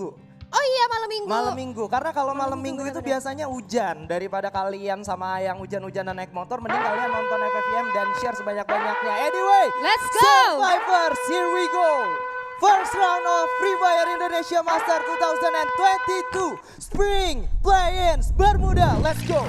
Minggu. Oh iya malam minggu. Malam minggu, karena kalau Malam malam minggu, minggu itu benar-benar. biasanya hujan. Daripada kalian sama yang hujan-hujanan naik motor, mending kalian nonton FFM dan share sebanyak-banyaknya. Anyway, Let's go. Survivors, here we go. First round of Free Fire Indonesia Master 2022 Spring Play-ins Bermuda. Let's go.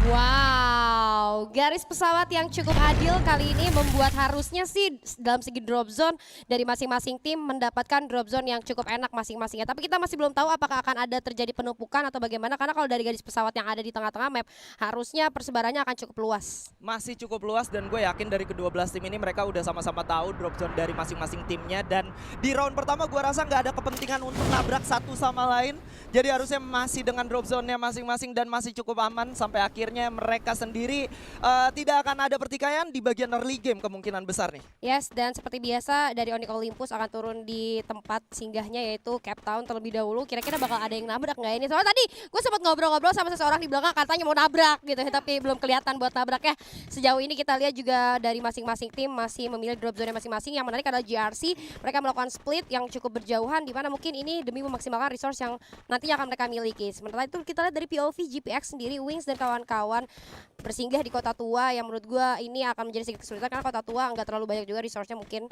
Wow, garis pesawat yang cukup adil kali ini membuat harusnya sih dalam segi drop zone dari masing-masing tim mendapatkan drop zone yang cukup enak masing-masingnya. Tapi kita masih belum tahu apakah akan ada terjadi penumpukan atau bagaimana, karena kalau dari garis pesawat yang ada di tengah-tengah map harusnya persebarannya akan cukup luas. Masih cukup luas dan gue yakin dari kedua belas tim ini mereka udah sama-sama tahu drop zone dari masing-masing timnya. Dan di round pertama gue rasa nggak ada kepentingan untuk nabrak satu sama lain. Jadi harusnya masih dengan drop zone-nya masing-masing dan masih cukup aman sampai akhirnya mereka sendiri tidak akan ada pertikaian di bagian early game kemungkinan besar nih. Yes, dan seperti biasa dari Onyx Olympus akan turun di tempat singgahnya yaitu Cape Town terlebih dahulu. Kira-kira bakal ada yang nabrak nggak ini? Soalnya tadi gue sempat ngobrol-ngobrol sama seseorang di belakang katanya mau nabrak gitu ya, tapi belum kelihatan buat nabraknya. Sejauh ini kita lihat juga dari masing-masing tim masih memilih drop zone masing-masing. Yang menarik adalah GRC, mereka melakukan split yang cukup berjauhan di mana mungkin ini demi memaksimalkan resource yang nantinya akan mereka miliki. Sementara itu kita lihat dari POV GPX sendiri, Wings dan kawan-kawan bersinggah di Kota Tua yang menurut gue ini akan menjadi sedikit kesulitan karena Kota Tua nggak terlalu banyak juga resource-nya mungkin.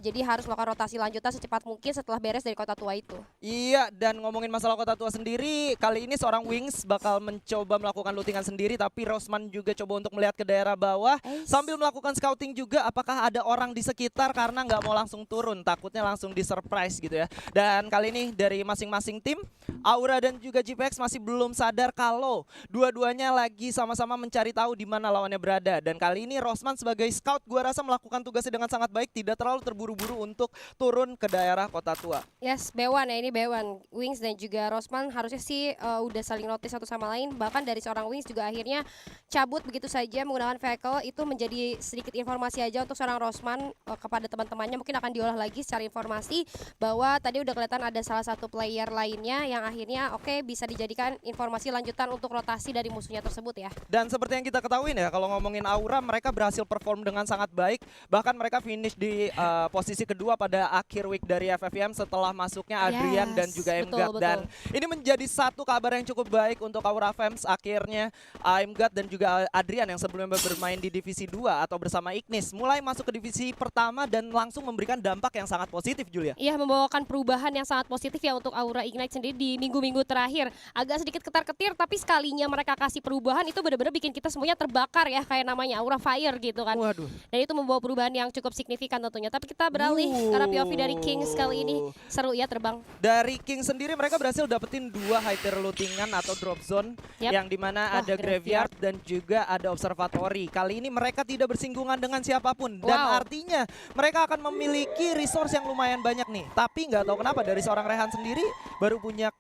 Jadi harus melakukan rotasi lanjutan secepat mungkin setelah beres dari Kota Tua itu. Iya, dan ngomongin masalah Kota Tua sendiri, kali ini seorang Wings bakal mencoba melakukan lootingan sendiri, tapi Rosman juga coba untuk melihat ke daerah bawah sambil melakukan scouting juga apakah ada orang di sekitar karena nggak mau langsung turun, takutnya langsung di surprise gitu ya. Dan kali ini dari masing-masing tim, Aura dan juga GPX masih belum sadar kalau dua-duanya lagi sama-sama mencari tahu di mana lawannya berada. Dan kali ini Rosman sebagai scout gua rasa melakukan tugasnya dengan sangat baik, tidak terlalu terburu-buru untuk turun ke daerah Kota Tua. Yes, B1 ya, ini B1. Wings dan juga Rosman harusnya sih udah saling notice satu sama lain. Bahkan dari seorang Wings juga akhirnya cabut begitu saja menggunakan vehicle. Itu menjadi sedikit informasi aja untuk seorang Rosman kepada teman-temannya. Mungkin akan diolah lagi secara informasi bahwa tadi udah kelihatan ada salah satu player lainnya yang akhirnya bisa bisa dijadikan informasi lanjutan untuk rotasi dari musuhnya tersebut ya. Dan seperti yang kita ketahui ya, kalau ngomongin Aura, mereka berhasil perform dengan sangat baik. Bahkan mereka finish di posisi kedua pada akhir week dari FFM setelah masuknya Adrian dan juga MGUT. Dan ini menjadi satu kabar yang cukup baik untuk Aura Fams. Akhirnya MGUT dan juga Adrian yang sebelumnya bermain di divisi 2 atau bersama Ignis mulai masuk ke divisi pertama dan langsung memberikan dampak yang sangat positif, Julia. Iya, membawakan perubahan yang sangat positif ya untuk Aura Ignite sendiri di minggu-minggu terakhir. Agak sedikit ketar-ketir tapi sekalinya mereka kasih perubahan itu benar-benar bikin kita semuanya terbakar ya, kayak namanya Aura Fire gitu kan. Waduh. Dan itu membawa perubahan yang cukup signifikan tentunya. Tapi kita beralih karena POV dari Kings kali ini seru ya terbang. Dari King sendiri mereka berhasil dapetin 2 high tier lootingan atau drop zone yang dimana ada graveyard dan juga ada observatory. Kali ini mereka tidak bersinggungan dengan siapapun dan artinya mereka akan memiliki resource yang lumayan banyak nih. Tapi nggak tahu kenapa dari seorang Rehan sendiri baru punya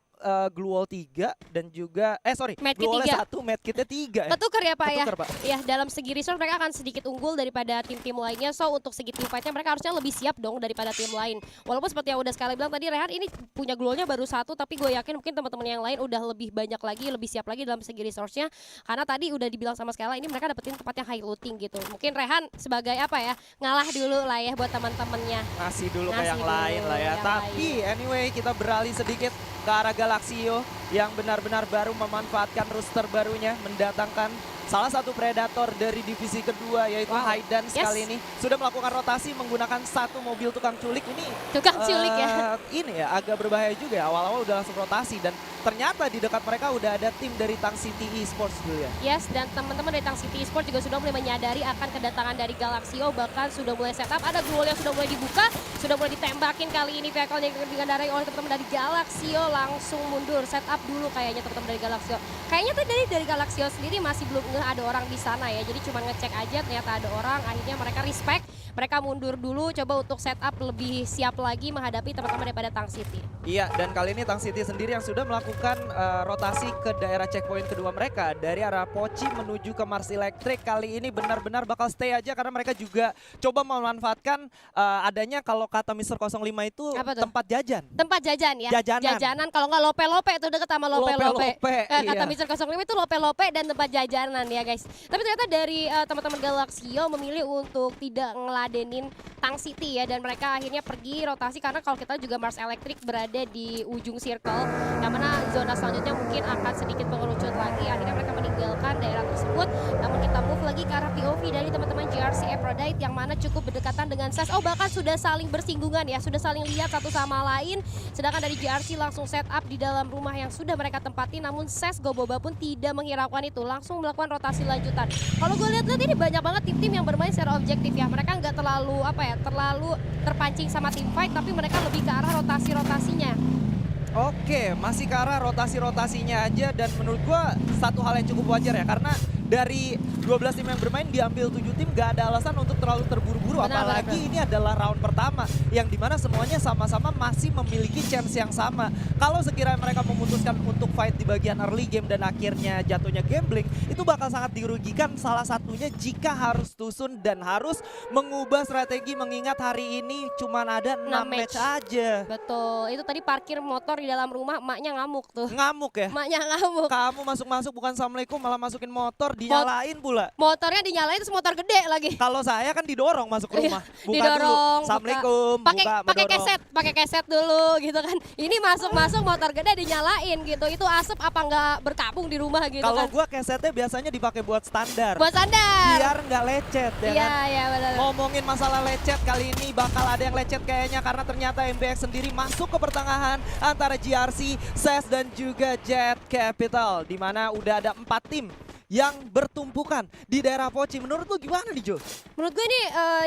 Glue Wall 3 dan juga Glue Wall 1, medkitnya 3 ya. Ketukar ya Pak ya. Pak. Ya, dalam segi resource mereka akan sedikit unggul daripada tim-tim lainnya. So untuk segi team fight-nya mereka harusnya lebih siap dong daripada tim lain. Walaupun seperti yang udah sekali bilang tadi, Rehan ini punya Glue Wall-nya baru 1, tapi gue yakin mungkin teman-teman yang lain udah lebih banyak lagi, lebih siap lagi dalam segi resource-nya. Karena tadi udah dibilang sama Skala ini mereka dapetin tempat yang high looting gitu. Mungkin Rehan sebagai ngalah dulu lah ya buat teman-temannya. Ngasih dulu ke yang lain lah ya. Tapi anyway kita beralih sedikit ke arah Galaxio yang benar-benar baru memanfaatkan roster barunya, mendatangkan salah satu predator dari divisi kedua yaitu Haidans kali ini sudah melakukan rotasi menggunakan satu mobil tukang culik ini. Tukang culik ya. Ini ya agak berbahaya juga ya, awal-awal udah langsung rotasi dan ternyata di dekat mereka udah ada tim dari Tang City Esports dulu ya. Yes, dan teman-teman dari Tang City Esports juga sudah mulai menyadari akan kedatangan dari Galaxio, bahkan sudah mulai setup, ada Glue Wall yang sudah mulai dibuka, sudah mulai ditembakin kali ini vehicle yang dikendarai oleh teman-teman dari Galaxio langsung mundur, setup dulu kayaknya teman-teman dari Galaxio. Kayaknya tadi dari Galaxio sendiri masih belum ada orang di sana ya, jadi cuma ngecek aja ternyata ada orang, akhirnya mereka respect, mereka mundur dulu coba untuk setup lebih siap lagi menghadapi teman-teman daripada Tang City. Iya, dan kali ini Tang City sendiri yang sudah melakukan rotasi ke daerah checkpoint kedua mereka dari arah Poci menuju ke Mars Electric. Kali ini benar-benar bakal stay aja karena mereka juga coba memanfaatkan adanya kalau kata Mr. 05 itu tempat jajan. Tempat jajan ya? Jajanan kalau nggak lope-lope itu deket sama lope-lope. Kata Mr. 05 itu lope-lope dan tempat jajanan ya guys. Tapi ternyata dari teman-teman Galaxio memilih untuk tidak ngeladenin Tang City ya, dan mereka akhirnya pergi rotasi karena kalau kita juga Mars Electric berada di ujung circle yang mana zona selanjutnya mungkin akan sedikit mengerucut lagi. Akhirnya mereka meninggalkan daerah tersebut. Namun kita move lagi ke arah POV dari teman-teman GRC Aphrodite yang mana cukup berdekatan dengan SES. Oh, bahkan sudah saling bersinggungan ya, sudah saling lihat satu sama lain. Sedangkan dari GRC langsung set up di dalam rumah yang sudah mereka tempati, namun SES Goboba pun tidak menghiraukan itu, langsung melakukan rotasi lanjutan. Kalau gue lihat ini banyak banget tim-tim yang bermain secara objektif ya. Mereka nggak terlalu terlalu terpancing sama tim fight, tapi mereka lebih ke arah rotasi-rotasinya. Oke, masih ke arah rotasi-rotasinya aja, dan menurut gua satu hal yang cukup wajar ya, karena dari 12 tim yang bermain diambil 7 tim, gak ada alasan untuk terlalu terburu-buru. Benar, Apalagi benar. ini adalah round pertama yang dimana semuanya sama-sama masih memiliki chance yang sama. Kalau sekiranya mereka memutuskan untuk fight di bagian early game dan akhirnya jatuhnya gambling, itu bakal sangat dirugikan salah satunya jika harus tusun dan harus mengubah strategi, mengingat hari ini cuma ada 6 match aja. Betul, itu tadi parkir motor di dalam rumah, emaknya ngamuk tuh. Ngamuk ya? Emaknya ngamuk. Kamu masuk-masuk bukan assalamualaikum malah masukin motor, dinyalain pula. Motornya dinyalain terus motor gede lagi. Kalau saya kan didorong masuk rumah. Buka Didorong, dulu. Assalamualaikum. Pakai keset dulu gitu kan. Ini masuk motor gede dinyalain gitu. Itu asap apa nggak berkabung di rumah gitu Kalau kan. gua kesetnya biasanya dipakai buat standar. Buat standar. Biar nggak lecet ya Iya, kan. iya benar. Ngomongin masalah lecet, kali ini bakal ada yang lecet kayaknya karena ternyata MBX sendiri masuk ke pertengahan antara GRC, SES dan juga Jet Capital, di mana udah ada 4 tim yang bertumpukan di daerah Poci. Menurut lu gimana nih, Jo? Menurut gue ini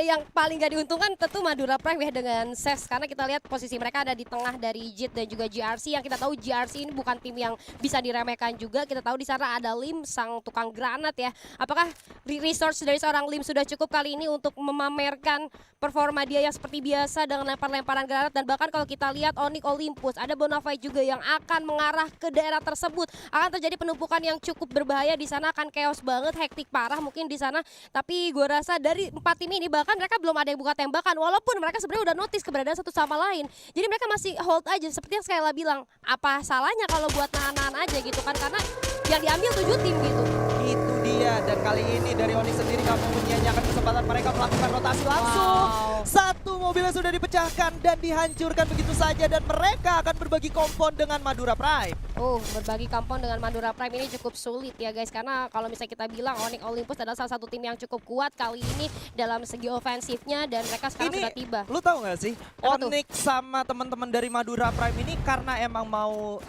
yang paling gak diuntungkan tentu Madura Prime ya dengan SES, karena kita lihat posisi mereka ada di tengah dari JIT dan juga GRC, yang kita tahu GRC ini bukan tim yang bisa diremehkan juga. Kita tahu di sana ada Lim, sang tukang granat ya. Apakah resource dari seorang Lim sudah cukup kali ini untuk memamerkan performa dia yang seperti biasa dengan lempar-lemparan granat? Dan bahkan kalau kita lihat Onyx Olympus, ada Bonafide juga yang akan mengarah ke daerah tersebut. Akan terjadi penumpukan yang cukup berbahaya di sana, akan chaos banget, hektik parah mungkin di sana. Tapi gue rasa dari 4 tim ini bahkan mereka belum ada yang buka tembakan, walaupun mereka sebenarnya udah notice keberadaan satu sama lain. Jadi mereka masih hold aja, seperti yang Skyla bilang, apa salahnya kalau buat nahan-nahan aja gitu kan, karena yang diambil 7 tim gitu. Itu dia, dan kali ini dari Onyx sendiri gak mau menyia-nyiakan kesempatan mereka melakukan rotasi langsung. Satu mobilnya sudah dipecahkan dan dihancurkan begitu saja, dan mereka akan berbagi kompon dengan Madura Prime. Berbagi kampung dengan Madura Prime ini cukup sulit ya guys, karena kalau misalnya kita bilang Onyx Olympus adalah salah satu tim yang cukup kuat kali ini dalam segi ofensifnya, dan mereka sekarang Ini, sudah tiba. lu tahu gak sih, Apa tuh? Onyx sama teman-teman dari Madura Prime ini karena emang mau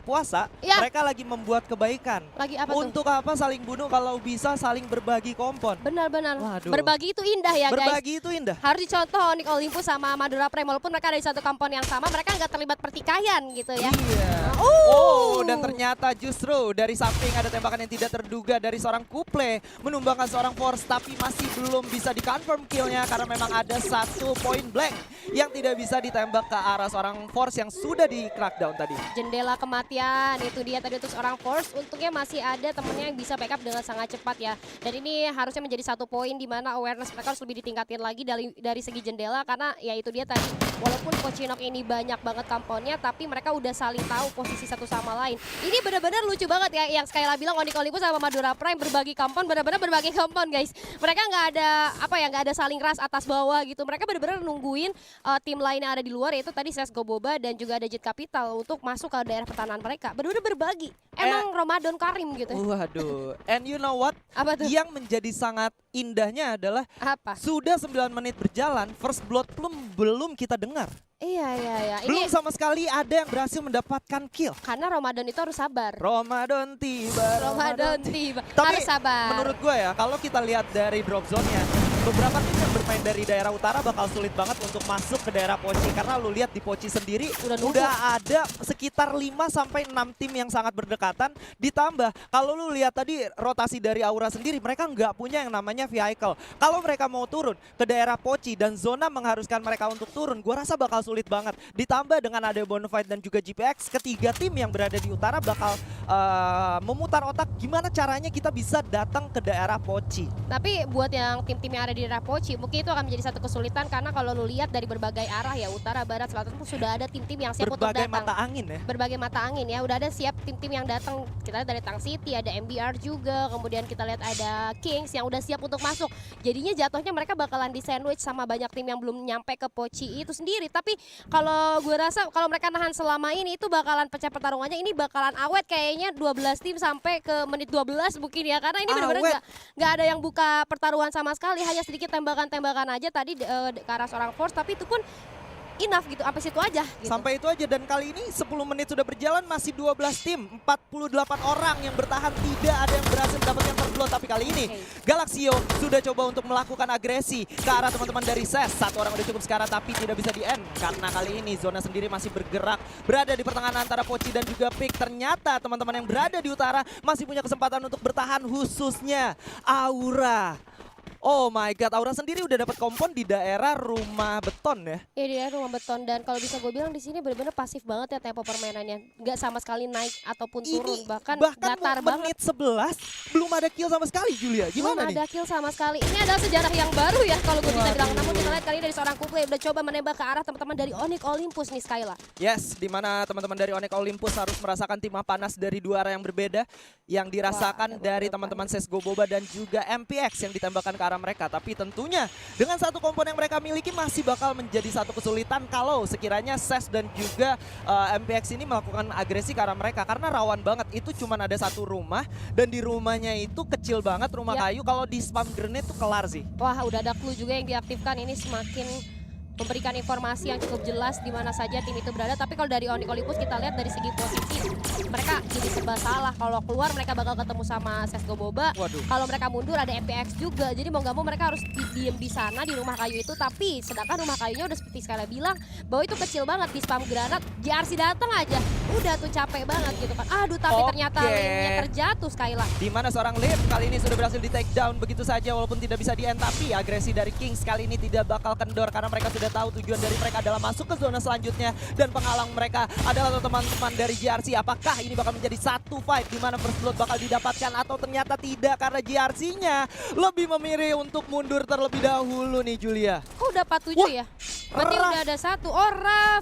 puasa, Ya. mereka lagi membuat kebaikan. Lagi apa tuh? Untuk apa saling bunuh kalau bisa saling berbagi kompon. Benar-benar. Waduh. Berbagi itu indah ya guys. Berbagi itu indah. Harus dicontoh Onyx Olympus sama Madura Prime, walaupun mereka ada di satu kampung yang sama, mereka nggak terlibat pertikaian gitu ya. Iya. Oh. Dan ternyata justru dari samping ada tembakan yang tidak terduga dari seorang Kuple menumbangkan seorang Force, tapi masih belum bisa dikonfirm killnya karena memang ada satu point blank yang tidak bisa ditembak ke arah seorang Force yang sudah di crackdown tadi. Jendela kematian itu dia tadi untuk seorang Force. Untungnya masih ada temennya yang bisa backup dengan sangat cepat ya. Dan ini harusnya menjadi satu poin di mana awareness mereka harus lebih ditingkatin lagi dari segi jendela, karena ya itu dia tadi, walaupun Pochinok ini banyak banget kamponnya, tapi mereka udah saling tahu posisi satu sama lain. Ini benar-benar lucu banget ya yang Skyla bilang Onyx Olympus sama Madura Prime berbagi kampon, benar-benar berbagi kampon guys. Mereka nggak ada nggak ada saling ras atas bawah gitu. Mereka benar-benar nungguin tim lain yang ada di luar, yaitu tadi CSGO Boba dan juga ada Jet Capital untuk masuk ke daerah pertahanan mereka. Benar-benar berbagi. Emang Ramadan Karim gitu. Waduh, and you know what? Apa tuh? Yang menjadi sangat indahnya adalah Apa? sudah 9 menit berjalan, first blood belum kita dengar. Iya. Belum Ini sama sekali ada yang berhasil mendapatkan kill. karena Ramadan itu harus sabar. Ramadan tiba, Ramadan tiba. Tapi Harus sabar. menurut gue ya, kalau kita lihat dari drop zone-nya, beberapa tim yang bermain dari daerah utara bakal sulit banget untuk masuk ke daerah Poci. Karena lu lihat di Poci sendiri udah ada sekitar 5 sampai 6 tim yang sangat berdekatan. Ditambah kalau lu lihat tadi rotasi dari Aura sendiri, mereka nggak punya yang namanya vehicle. Kalau mereka mau turun ke daerah Poci dan zona mengharuskan mereka untuk turun, gue rasa bakal sulit banget. Ditambah dengan ada Bonafide dan juga GPX, ketiga tim yang berada di utara bakal memutar otak gimana caranya kita bisa datang ke daerah Poci. Tapi buat yang tim-tim yang ada di daerah Poci, mungkin memasuki itu akan menjadi satu kesulitan karena kalau lu lihat dari berbagai arah ya, utara, barat, selatan tuh sudah ada tim-tim yang siap untuk Berbagai datang. mata angin ya. Berbagai mata angin ya, udah ada siap tim-tim yang datang. Kita lihat dari Tang City, ada MBR juga, kemudian kita lihat ada Kings yang udah siap untuk masuk. Jadinya jatuhnya mereka bakalan di sandwich sama banyak tim yang belum nyampe ke Poci itu sendiri. Tapi kalau gue rasa kalau mereka nahan selama ini itu bakalan pecah pertarungannya, ini bakalan awet kayaknya 12 tim sampai ke menit 12 mungkin ya, karena ini benar-benar nggak ada yang buka pertaruhan sama sekali, hanya sedikit tembakan-tembakan aja tadi ke arah seorang Force, tapi itu pun enough gitu, sampai situ aja gitu. Sampai itu aja, dan kali ini 10 menit sudah berjalan masih 12 tim, 48 orang yang bertahan, tidak ada yang berhasil mendapatkan terblot. Tapi kali ini Galaxio sudah coba untuk melakukan agresi ke arah teman-teman dari SES. Satu orang udah cukup sekarang tapi tidak bisa di-end karena kali ini Zona sendiri masih bergerak berada di pertengahan antara Poci dan juga Pick. Ternyata teman-teman yang berada di utara masih punya kesempatan untuk bertahan, khususnya Aura. Oh my god, Aura sendiri udah dapat kompon di daerah rumah beton ya. Iya, dia rumah beton, dan kalau bisa gue bilang di sini benar-benar pasif banget ya tempo permainannya. Nggak sama sekali naik ataupun turun, bahkan datar banget. Menit 11 belum ada kill sama sekali, Julia. Gimana belum nih? ada kill sama sekali. Ini adalah sejarah yang baru ya kalau gue bisa bilang. Namun kita lihat kali ini dari seorang Kuple udah coba menembak ke arah teman-teman dari Onyx Olympus nih, Skyla. Yes, di mana teman-teman dari Onyx Olympus harus merasakan timah panas dari dua arah yang berbeda yang dirasakan dari teman-teman CSGO Boba dan juga MPX yang ditembakkan ke arah mereka. Tapi tentunya dengan satu kompon yang mereka miliki masih bakal menjadi satu kesulitan kalau sekiranya SES dan juga MPX ini melakukan agresi ke arah mereka, karena rawan banget. Itu cuma ada satu rumah dan di rumahnya itu kecil banget, rumah kayu. Kalau di spam grenade tuh kelar sih. Wah, udah ada clue juga yang diaktifkan, ini semakin memberikan informasi yang cukup jelas di mana saja tim itu berada. Tapi kalau dari Onyx Olympus kita lihat dari segi posisi mereka jadi serba salah. Kalau keluar mereka bakal ketemu sama CSGO Boba. Kalau mereka mundur ada MPX juga. Jadi mau gak mau mereka harus diem di sana di rumah kayu itu. Tapi sedangkan rumah kayunya udah seperti Skyla bilang bahwa itu kecil banget, di spam granat JRC datang aja udah tuh capek banget gitu kan. Aduh, tapi ternyata linknya terjatuh, Skyla. Di mana seorang Liv kali ini sudah berhasil di take down begitu saja walaupun tidak bisa di-end. Tapi agresi dari Kings kali ini tidak bakal kendor karena mereka sudah tahu tujuan dari mereka adalah masuk ke zona selanjutnya, dan penghalang mereka adalah teman-teman dari JRC. Apakah ini bakal menjadi satu fight di mana first blood bakal didapatkan atau ternyata tidak, karena JRC-nya lebih memilih untuk mundur terlebih dahulu nih, Julia. Kok udah 47 ya? Berarti udah ada satu. Oh,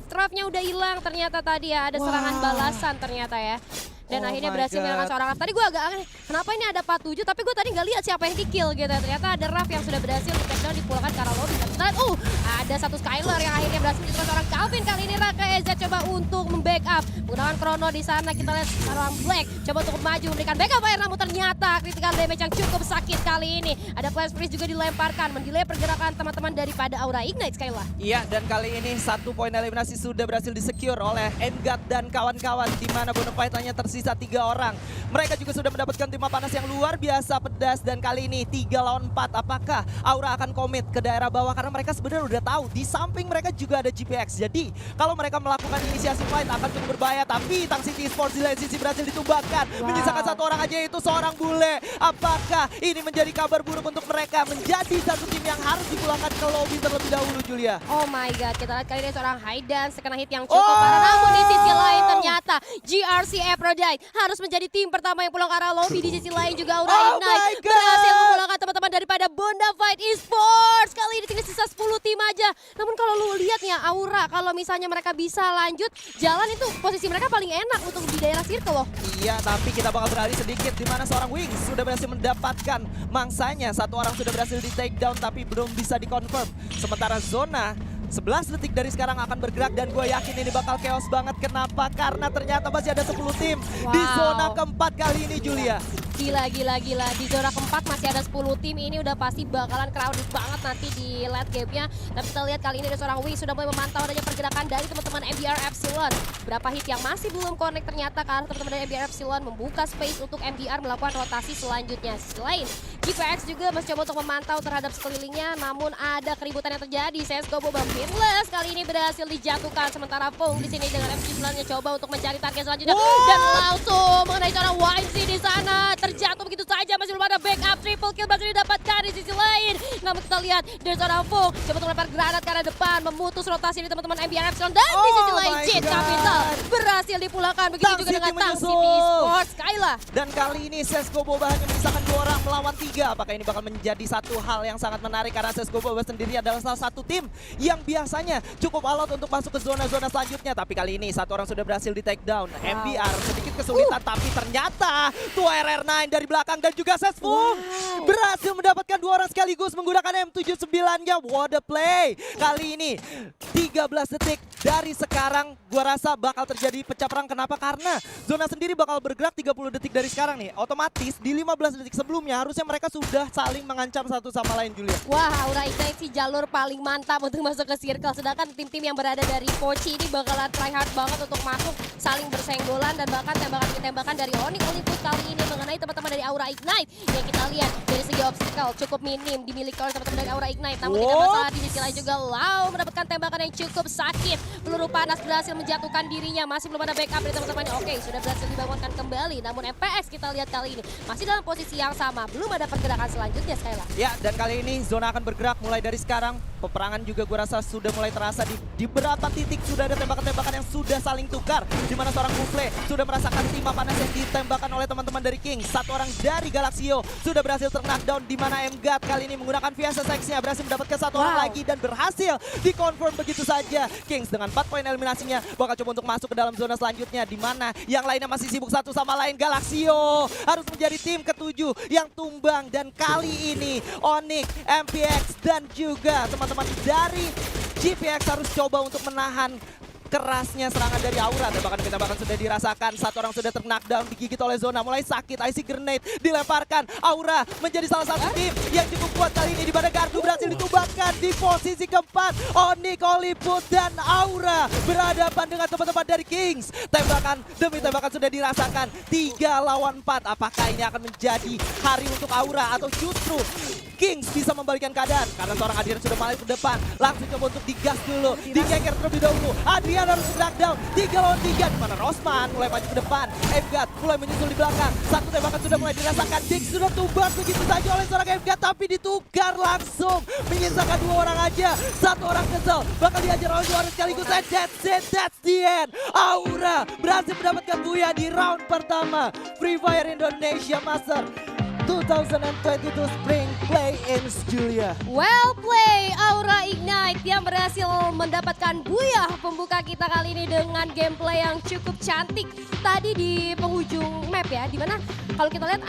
Rafnya udah hilang ternyata tadi ya, ada serangan balasan ternyata ya. Dan akhirnya berhasil mengalahkan seorang Raf. Tadi gue agak aneh, kenapa ini ada 47 tapi gue tadi nggak lihat siapa yang di-kill gitu. Ternyata ada Raf yang sudah berhasil di-takedown, dipulangkan ke arah lobby. Dan kita lihat, ada satu Skyler yang akhirnya berhasil menjatuhkan seorang Calvin. Kali ini Raka EZ coba untuk membackup. Menggunakan Chrono di sana, kita lihat seorang Black coba untuk maju memberikan backup fire, namun ternyata critical damage yang cukup sakit kali ini. Ada Flash Freeze juga dilemparkan, mendelay pergerakan teman-teman daripada Aura Ignite, Skyla. Iya, dan kali ini satu poin eliminasi sudah berhasil di-secure oleh Engat dan kawan-kawan, di mana Bonafide hanya tersisa 3 orang. Mereka juga sudah mendapatkan timah panas yang luar biasa pedas, dan kali ini 3 lawan 4. Apakah Aura akan komit ke daerah bawah? Karena mereka sebenarnya udah tahu di samping mereka juga ada GPX. Jadi kalau mereka melakukan inisiasi fight akan cukup berbahaya. Tapi Tang City Sports di lain sisi berhasil ditumbangkan. Menyisakan satu orang aja, itu seorang bule. Apakah ini menjadi kabar buruk untuk mereka? Menjadi satu tim yang harus dipulangkan ke lobby terlebih dahulu, Julia. Oh my god, kita lihat kali ini seorang Haidan sekena hit yang cukup parah. Namun di sisi lain ternyata GRC Aphrodite harus menjadi tim pertama yang pulang ke arah lobby. Di sisi lain juga Aura Ignite berhasil memulangkan teman-teman daripada Bonafide Esports. Kali ini tinggal sisa 10 tim aja. Namun kalau lu lihat ya Aura, kalau misalnya mereka bisa lanjut jalan, itu posisi mereka paling enak untuk di daerah circle loh. Iya, tapi kita bakal beralih sedikit di mana seorang Wings sudah berhasil mendapatkan mangsanya. Satu orang sudah berhasil di take down tapi belum bisa dikonfirm. Sementara Zona 11 detik dari sekarang akan bergerak, dan gue yakin ini bakal chaos banget. Kenapa? Karena ternyata masih ada 10 tim di zona keempat kali ini, Julia. Gila. Di zona keempat masih ada 10 tim. Ini udah pasti bakalan crowded banget nanti di late game-nya. Tapi kita lihat kali ini ada seorang Wing sudah mulai memantau adanya pergerakan dari teman-teman MBR Epsilon. Berapa hit yang masih belum connect ternyata, karena teman-teman dari MBR Epsilon membuka space untuk MBR melakukan rotasi selanjutnya. Selain GPX juga masih coba untuk memantau terhadap sekelilingnya, namun ada keributan yang terjadi. CSGO Boba Fearless kali ini berhasil dijatuhkan, sementara Fong di sini dengan MC9-nya coba untuk mencari target selanjutnya dan langsung mengenai seorang YC di sana. terjatuh begitu saja. Masih belum ada backup, triple kill masih didapatkan di sisi lain. Namun kita lihat dari seorang Fung coba untuk melempar granat ke arah depan, memutus rotasi di teman-teman MBR Epsilon. Dan di sisi Oh lain my Jin God. Capital berhasil dipulangkan. Begitu Tang juga dengan City Tang menyusul. City Esports. Skyla. Dan kali ini CSGO Boba hanya menyisakan 2 orang melawan 3. Apakah ini bakal menjadi satu hal yang sangat menarik karena CSGO Boba sendiri adalah salah satu tim yang biasanya cukup alot untuk masuk ke zona-zona selanjutnya. Tapi kali ini satu orang sudah berhasil di take down. MBR sedikit kesulitan tapi ternyata tuh RR9 dari belakang dan juga Sesfung berhasil mendapatkan 2 orang sekaligus menggunakan M79-nya. What a play. Kali ini 13 detik dari sekarang gua rasa bakal terjadi pecah perang. Kenapa? Karena zona sendiri bakal bergerak 30 detik dari sekarang nih. Otomatis di 15 detik sebelumnya harusnya mereka sudah saling mengancam satu sama lain, Julia. Wah, Aura Ignite sih jalur paling mantap untuk masuk ke circle. Sedangkan tim-tim yang berada dari Pochi ini bakalan try hard banget untuk masuk, saling bersenggolan dan bahkan tembakan-tembakan dari Onyx Olympus kali ini mengenai teman-teman dari Aura Ignite. Yang kita lihat dari segi obstacle cukup minim dimiliki oleh teman-teman dari Aura Ignite. Namun tidak masalah, di sisi lain juga Lau mendapatkan tembakan yang cukup sakit. Peluru panas berhasil menjatuhkan dirinya. Masih belum ada backup dari teman-temannya. Oke, sudah berhasil dibangunkan kembali. Namun MPX kita lihat kali ini masih dalam posisi yang sama. Belum ada pergerakan selanjutnya, Skyla. Ya, dan kali ini zona akan bergerak mulai dari sekarang. Peperangan juga gue rasa sudah mulai terasa di beberapa titik. Sudah ada tembakan-tembakan yang sudah saling tukar. Di mana seorang Buffle sudah merasakan timah panas yang ditembakkan oleh teman-teman dari King. Satu orang dari Galaxio sudah berhasil ter-knockdown. Di mana MGAT kali ini menggunakan VSSX-nya berhasil mendapatkan satu orang lagi dan berhasil di-confirm begitu saja. Kings dengan 4 poin eliminasinya bakal coba untuk masuk ke dalam zona selanjutnya. Di mana yang lainnya masih sibuk satu sama lain. Galaxio harus menjadi tim ketujuh yang tumbang. Dan kali ini Onyx, MPX dan juga teman-teman dari GPX harus coba untuk menahan kerasnya serangan dari Aura. Tembakan sudah dirasakan. Satu orang sudah ter-knockdown, digigit oleh zona. Mulai sakit, IC grenade dilemparkan. Aura menjadi salah satu tim yang cukup kuat kali ini. Di mana Gardu berhasil ditumbangkan di posisi keempat. Onyx, Olympus dan Aura berhadapan dengan teman-teman dari Kings. Tembakan demi tembakan sudah dirasakan. 3 lawan 4. Apakah ini akan menjadi hari untuk Aura atau justru Kings bisa membalikkan keadaan? Karena seorang Adrian sudah balik ke depan. Langsung coba untuk digas dulu. Dikeker terlebih dahulu. Adrian harus knockdown. 3 lawan 3. Di mana Rosman mulai maju ke depan. MGAT mulai menyusul di belakang. Satu tembakan sudah mulai dirasakan. Dix sudah tumbang begitu saja oleh seorang MGAT. Tapi ditukar langsung. Menyisakan 2 orang aja. Satu orang kesel. Bakal diajar oleh 2 orang sekaligus. And that's it. That's the end. Aura berhasil mendapatkan buya di round pertama. Free Fire Indonesia Master 2022 Spring Play-ins, Julia. Well play Aura Ignite yang berhasil mendapatkan buyah pembuka kita kali ini dengan gameplay yang cukup cantik. Tadi di penghujung map ya, dimana kalau kita lihat